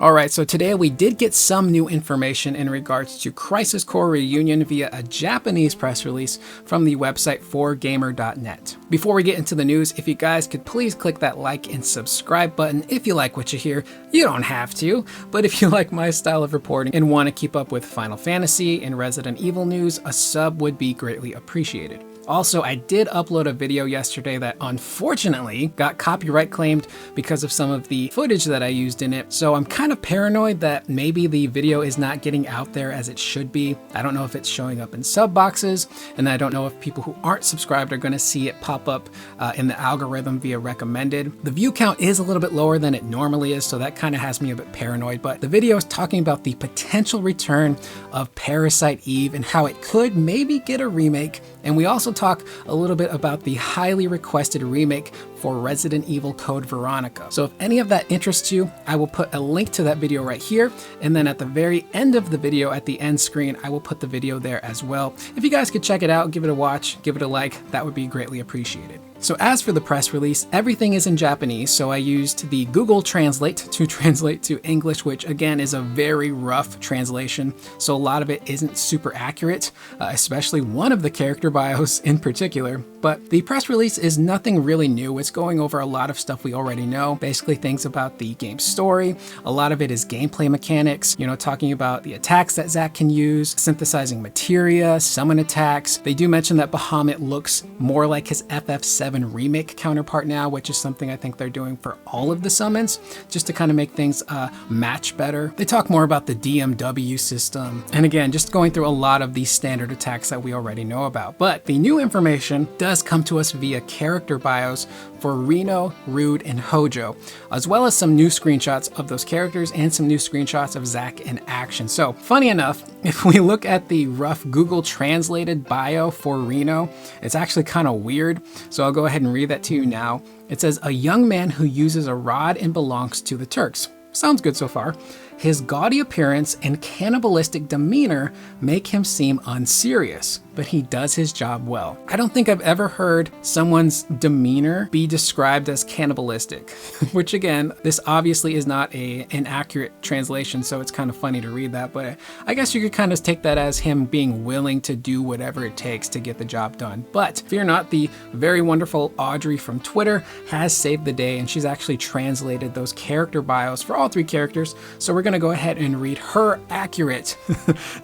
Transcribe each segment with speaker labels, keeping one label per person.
Speaker 1: Alright, so today we did get some new information in regards to Crisis Core Reunion via a Japanese press release from the website 4gamer.net. Before we get into the news, if you guys could please click that like and subscribe button if you like what you hear. You don't have to, but if you like my style of reporting and want to keep up with Final Fantasy and Resident Evil news, a sub would be greatly appreciated. Also, I did upload a video yesterday that unfortunately got copyright claimed because of some of the footage that I used in it. So I'm kind of paranoid that maybe the video is not getting out there as it should be. I don't know if it's showing up in sub boxes, and I don't know if people who aren't subscribed are going to see it pop up in the algorithm via recommended. The view count is a little bit lower than it normally is, so that kind of has me a bit paranoid. But the video is talking about the potential return of Parasite Eve and how it could maybe get a remake. And we also talk a little bit about the highly requested remake for Resident Evil Code Veronica. So if any of that interests you, I will put a link to that video right here. And then at the very end of the video, at the end screen, I will put the video there as well. If you guys could check it out, give it a watch, give it a like, that would be greatly appreciated. So as for the press release, everything is in Japanese, so I used the Google Translate to translate to English, which again is a very rough translation, so a lot of it isn't super accurate, especially one of the character bios in particular. But the press release is nothing really new. It's going over a lot of stuff we already know, basically things about the game's story. A lot of it is gameplay mechanics, talking about the attacks that Zack can use, synthesizing materia, summon attacks. They do mention that Bahamut looks more like his FF7 remake counterpart now, which is something I think they're doing for all of the summons, just to kind of make things match better. They talk more about the DMW system, and again, just going through a lot of these standard attacks that we already know about. But the new information does come to us via character bios for Reno, Rude, and Hojo, as well as some new screenshots of those characters and some new screenshots of Zack in action. So funny enough, if we look at the rough Google translated bio for Reno, it's actually kind of weird. So I'll go ahead and read that to you now. It says, a young man who uses a rod and belongs to the Turks. Sounds good so far. His gaudy appearance and cannibalistic demeanor make him seem unserious, but he does his job well. I don't think I've ever heard someone's demeanor be described as cannibalistic, which again, this obviously is not an accurate translation, so it's kind of funny to read that, but I guess you could kind of take that as him being willing to do whatever it takes to get the job done. But fear not, the very wonderful Audrey from Twitter has saved the day, and she's actually translated those character bios for all three characters, so we're going to go ahead and read her accurate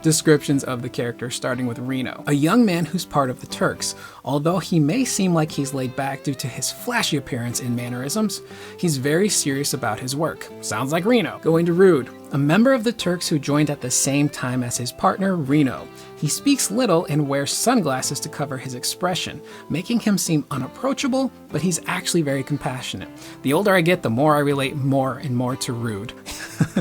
Speaker 1: descriptions of the characters, starting with Reno. A young man who's part of the Turks. Although he may seem like he's laid back due to his flashy appearance and mannerisms, he's very serious about his work. Sounds like Reno. Going to Rude. A member of the Turks who joined at the same time as his partner, Reno. He speaks little and wears sunglasses to cover his expression, making him seem unapproachable, but he's actually very compassionate. The older I get, the more I relate more and more to Rude.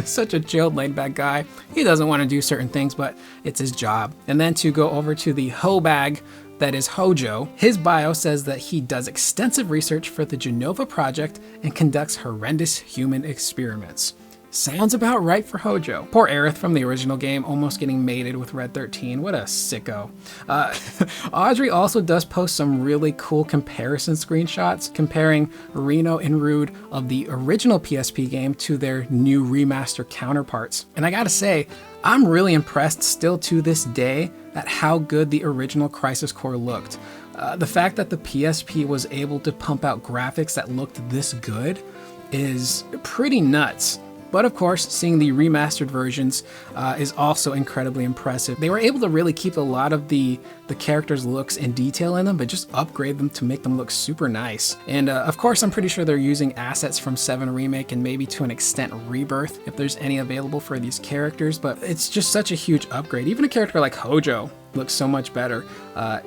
Speaker 1: Such a chilled, laid-back guy. He doesn't want to do certain things, but it's his job. And then to go over to the hoe bag, that is Hojo. His bio says that he does extensive research for the Genova project and conducts horrendous human experiments. Sounds about right for Hojo. Poor Aerith from the original game, almost getting mated with Red 13. What a sicko. Audrey also does post some really cool comparison screenshots comparing Reno and Rude of the original PSP game to their new remaster counterparts. And I gotta say, I'm really impressed still to this day at how good the original Crisis Core looked. The fact that the PSP was able to pump out graphics that looked this good is pretty nuts. But of course, seeing the remastered versions is also incredibly impressive. They were able to really keep a lot of the characters' looks and detail in them, but just upgrade them to make them look super nice. And of course, I'm pretty sure they're using assets from 7 Remake and maybe to an extent Rebirth, if there's any available for these characters, but it's just such a huge upgrade. Even a character like Hojo looks so much better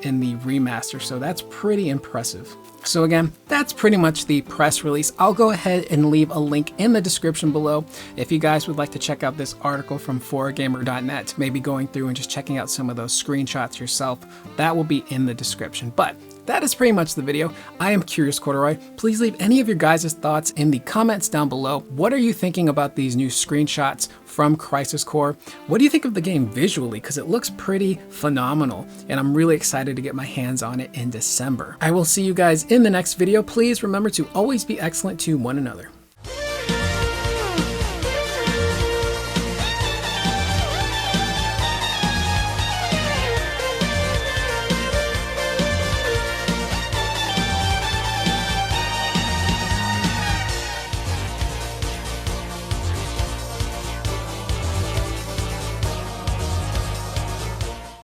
Speaker 1: in the remaster, so that's pretty impressive. So again, that's pretty much the press release. I'll go ahead and leave a link in the description below if you guys would like to check out this article from 4gamer.net, maybe going through and just checking out some of those screenshots yourself. That will be in the description. But that is pretty much the video. I am Curious Corduroy. Please leave any of your guys' thoughts in the comments down below. What are you thinking about these new screenshots from Crisis Core? What do you think of the game visually? Because it looks pretty phenomenal, and I'm really excited to get my hands on it in December. I will see you guys in the next video. Please remember to always be excellent to one another.